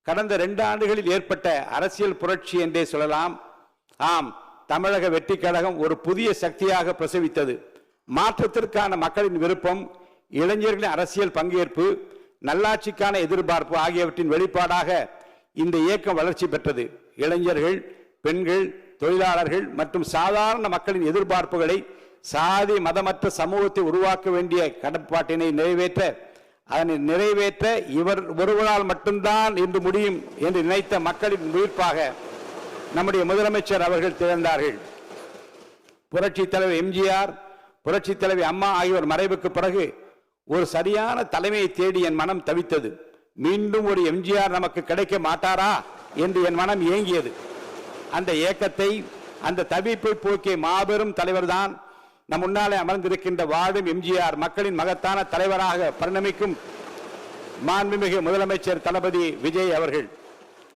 கடந்த 2 ஆண்டுகளில் ஏற்பட்ட அரசியல் புரட்சி என்றே சொல்லலாம். ஆம், தமிழக வெற்றி கழகம் ஒரு புதிய சக்தியாக பிரசவித்தது. மாற்றத்திற்கான மக்களின் விருப்பம், இளைஞர்களின் அரசியல் பங்கேற்பு, நல்லாட்சிக்கான எதிர்பார்ப்பு ஆகியவற்றின் வெளிப்பாடாக இந்த இயக்கம் வளர்ச்சி பெற்றது. இளைஞர்கள், பெண்கள், தொழிலாளர்கள் மற்றும் சாதாரண மக்களின் எதிர்பார்ப்புகளை சாதி மதமற்ற சமூகத்தை உருவாக்க வேண்டிய கடப்பாட்டினை நிறைவேற்ற இவர் ஒருவரால் மட்டும்தான் என்று முடியும் என்று நினைத்த மக்களின் உயிர்ப்பாக நம்முடைய முதலமைச்சர் அவர்கள் திகழ்ந்தார்கள். புரட்சி தலைவர் எம்ஜிஆர், புரட்சி தலைவி அம்மா ஆகியோர் மறைவுக்கு பிறகு ஒரு சரியான தலைமையை தேடி என் மனம் தவித்தது. மீண்டும் ஒரு எம்ஜிஆர் நமக்கு கிடைக்க மாட்டாரா என்று என் மனம் ஏங்கியது. அந்த ஏக்கத்தை, அந்த தவிப்பை போக்கிய மாபெரும் தலைவர்தான் நம் முன்னாலே அமர்ந்திருக்கின்ற வாழும் எம்ஜிஆர், மக்களின் மகத்தான தலைவராக பரிணமிக்கும் மாண்புமிகு முதலமைச்சர் தளபதி விஜய் அவர்கள்.